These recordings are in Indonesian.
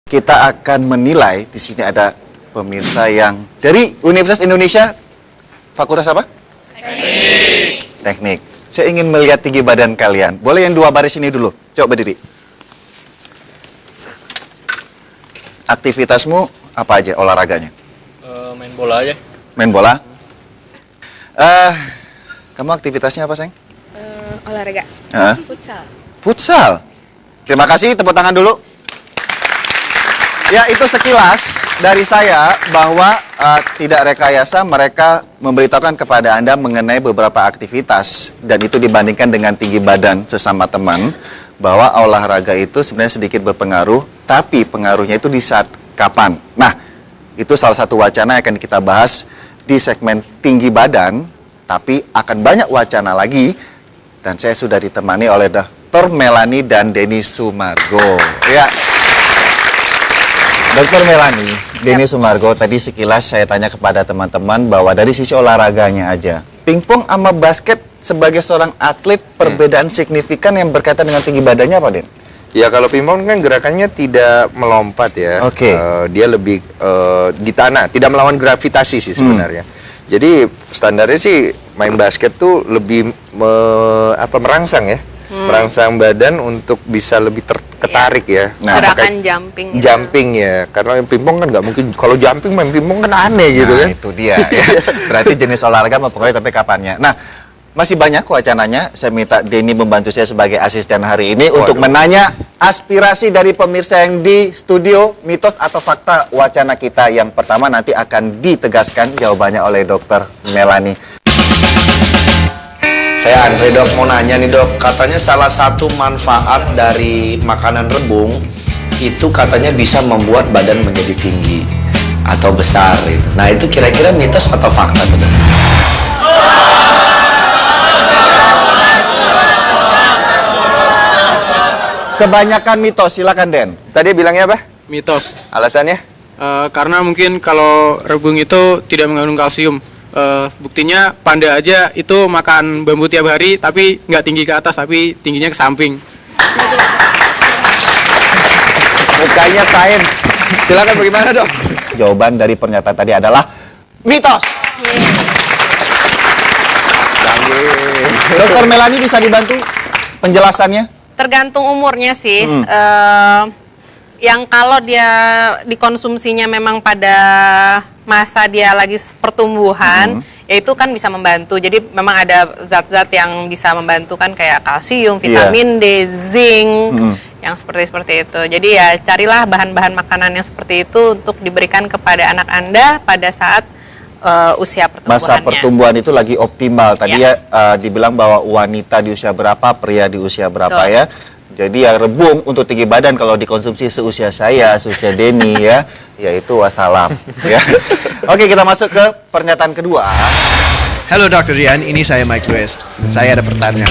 Kita akan menilai, di sini ada pemirsa yang dari Universitas Indonesia, fakultas apa? Teknik. Teknik. Saya ingin melihat tinggi badan kalian. Boleh yang dua baris ini dulu. Coba berdiri. Aktivitasmu apa aja olahraganya? Main bola aja. Main bola? Kamu aktivitasnya apa, sayang? Olahraga. Futsal. Futsal. Terima kasih, tepuk tangan dulu. Ya, itu sekilas dari saya bahwa tidak rekayasa mereka memberitahukan kepada Anda mengenai beberapa aktivitas. Dan itu dibandingkan dengan tinggi badan sesama teman, bahwa olahraga itu sebenarnya sedikit berpengaruh, tapi pengaruhnya itu di saat kapan. Nah, itu salah satu wacana yang akan kita bahas di segmen tinggi badan, tapi akan banyak wacana lagi. Dan saya sudah ditemani oleh Dr. Melanie dan Denny Sumargo. Ya. Dr. Melanie, Denny Sumargo, tadi sekilas saya tanya kepada teman-teman bahwa dari sisi olahraganya aja, pingpong sama basket sebagai seorang atlet perbedaan signifikan yang berkaitan dengan tinggi badannya apa, Den? Ya, kalau pingpong kan gerakannya tidak melompat ya. Oke. Dia lebih di tanah, tidak melawan gravitasi sih sebenarnya. Jadi standarnya sih main basket tuh lebih merangsang ya. Merangsang badan untuk bisa lebih ketarik ya. Nah, gerakan jumping gitu. Jumping ya. Karena pingpong kan nggak mungkin, kalau jumping main pingpong kan aneh gitu kan. Itu dia ya. Berarti jenis olahraga mempengaruhi tapi kapannya. Nah, masih banyak wacananya. Saya minta Denny membantu saya sebagai asisten hari ini untuk menanya aspirasi dari pemirsa yang di studio, mitos atau fakta wacana kita. Yang pertama nanti akan ditegaskan jawabannya oleh Dr. Melanie. Saya Andre, Dok, mau nanya nih, Dok. Katanya salah satu manfaat dari makanan rebung itu katanya bisa membuat badan menjadi tinggi atau besar gitu. Nah, itu kira-kira mitos atau fakta, Dok? Kebanyakan mitos, silakan Den. Tadi bilangnya apa? Mitos. Alasannya? Karena mungkin kalau rebung itu tidak mengandung kalsium. Buktinya panda aja itu makan bambu tiap hari tapi nggak tinggi ke atas tapi tingginya ke samping. Mukanya sains. Silakan bagaimana, Dok? Jawaban dari pernyataan tadi adalah mitos. Dr. Melanie bisa dibantu penjelasannya? Tergantung umurnya sih. Yang kalau dia dikonsumsinya memang pada masa dia lagi pertumbuhan, ya itu kan bisa membantu. Jadi memang ada zat-zat yang bisa membantu kan, kayak kalsium, vitamin D, zinc, yang seperti itu. Jadi ya carilah bahan-bahan makanan yang seperti itu untuk diberikan kepada anak Anda pada saat usia pertumbuhannya. Masa pertumbuhan itu lagi optimal. Tadi ya, dibilang bahwa wanita di usia berapa, pria di usia berapa. Betul. Ya. Jadi ya rebung untuk tinggi badan kalau dikonsumsi seusia saya, seusia Denny ya, yaitu wassalam. Ya. Oke, kita masuk ke pernyataan kedua. Halo Dr. Rian, ini saya Mike West. Saya ada pertanyaan.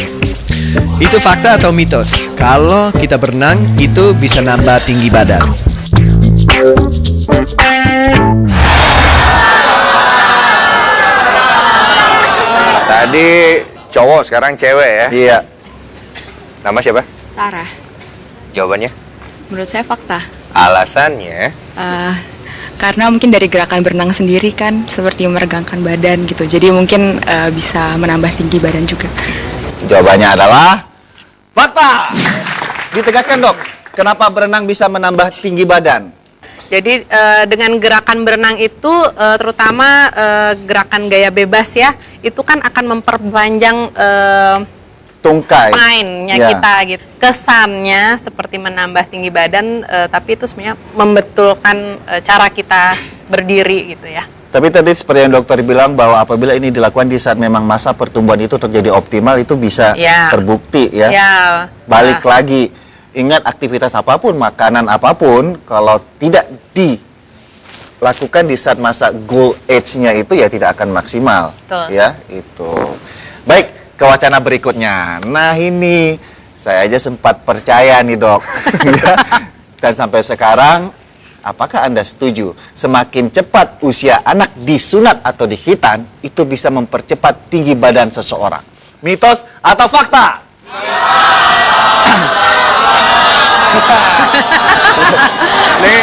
Itu fakta atau mitos? Kalau kita berenang itu bisa nambah tinggi badan. Tadi cowok, sekarang cewek ya? Iya. Nama siapa? Sarah. Jawabannya? Menurut saya fakta. Alasannya? Karena mungkin dari gerakan berenang sendiri kan seperti meregangkan badan gitu. Jadi mungkin bisa menambah tinggi badan juga. Jawabannya adalah fakta. Ditegaskan, Dok. Kenapa berenang bisa menambah tinggi badan? Jadi dengan gerakan berenang itu terutama gerakan gaya bebas ya, itu kan akan memperpanjang tungkai spine-nya kita gitu. Kesannya seperti menambah tinggi badan, tapi itu sebenarnya membetulkan cara kita berdiri gitu ya. Tapi tadi seperti yang dokter bilang bahwa apabila ini dilakukan di saat memang masa pertumbuhan itu terjadi optimal, itu bisa terbukti ya. Balik lagi, ingat aktivitas apapun, makanan apapun, kalau tidak dilakukan di saat masa goal age-nya itu ya tidak akan maksimal. Betul. Ya, itu. Baik. Ke wacana berikutnya. Nah, ini saya aja sempat percaya nih, Dok. Dan sampai sekarang, apakah Anda setuju semakin cepat usia anak disunat atau dikhitan itu bisa mempercepat tinggi badan seseorang? Mitos atau fakta? Nih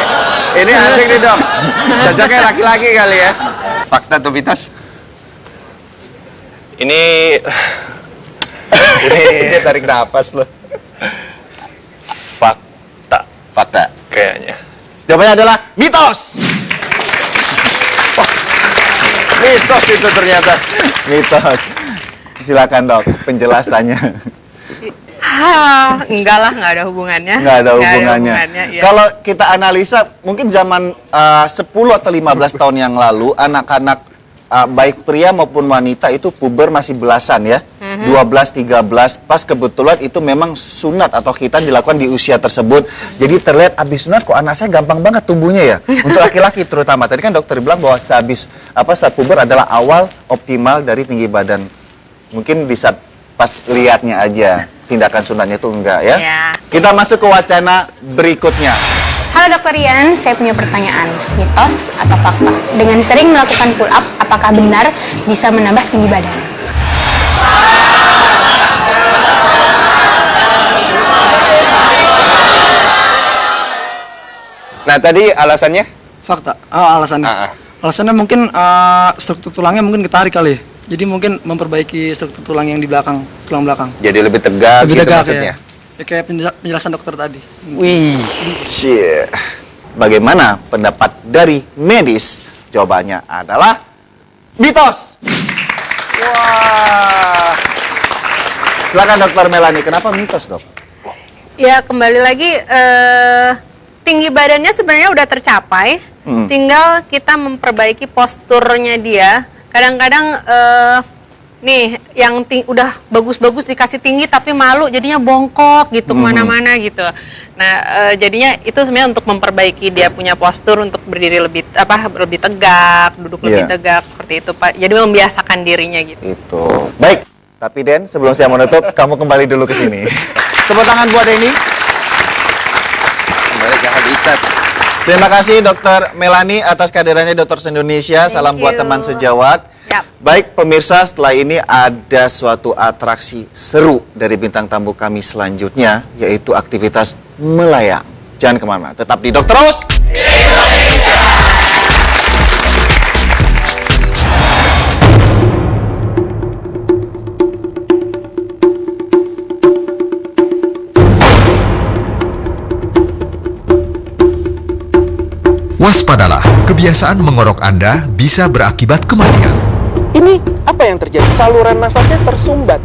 Ini asik nih dok. Cocoknya laki-laki kali ya. Fakta atau mitos? Ini Dia tarik napas loh. fakta Fakta. kayaknya. Jawabannya adalah mitos. Mitos itu ternyata. Mitos. Silakan dok, penjelasannya. Enggak lah, nggak ada hubungannya. Nggak ada hubungannya. iya. Kalau kita analisa, mungkin zaman 10 atau 15 tahun yang lalu, anak-anak baik pria maupun wanita itu puber masih belasan ya. 12, 13, pas kebetulan itu memang sunat atau khitan dilakukan di usia tersebut. Jadi terlihat abis sunat kok anak saya gampang banget tumbuhnya ya. Untuk laki-laki terutama. Tadi kan dokter bilang bahwa saat puber adalah awal optimal dari tinggi badan. Mungkin di saat pas lihatnya aja, tindakan sunatnya itu enggak ya. Iya. Kita masuk ke wacana berikutnya. Halo Dokter Rian, saya punya pertanyaan. Mitos atau fakta? Dengan sering melakukan pull up, apakah benar bisa menambah tinggi badan? Nah tadi alasannya? Fakta. Alasannya. Alasannya mungkin struktur tulangnya mungkin ketarik kali. Jadi mungkin memperbaiki struktur tulang yang di belakang, tulang belakang. Jadi lebih tegak Lebih gitu tegak maksudnya? ya. Kayak penjelasan dokter tadi. Wih, cie. Bagaimana pendapat dari medis? Jawabannya adalah mitos. Wah. Silakan dokter Melani, kenapa mitos dok? Ya kembali lagi tinggi badannya sebenarnya udah tercapai, tinggal kita memperbaiki posturnya dia. Kadang-kadang nih yang udah bagus-bagus dikasih tinggi tapi malu jadinya bongkok gitu kemana-mana gitu. Nah jadinya itu sebenarnya untuk memperbaiki dia punya postur untuk berdiri lebih lebih tegak, duduk lebih tegak seperti itu Pak. Jadi membiasakan dirinya gitu. Itu. Baik. Tapi Den, sebelum saya menutup, kamu kembali dulu ke sini. Tepuk tangan buat Denny. Kembali ke habitat. Terima kasih Dokter Melani atas kehadirannya Dokter Indonesia. Salam buat teman sejawat. Yap. Baik pemirsa, setelah ini ada suatu atraksi seru dari bintang tamu kami selanjutnya, yaitu aktivitas melayang. Jangan kemana, tetap di Dokter Rose. Waspadalah, kebiasaan mengorok Anda bisa berakibat kematian. Ini apa yang terjadi? Saluran nafasnya tersumbat.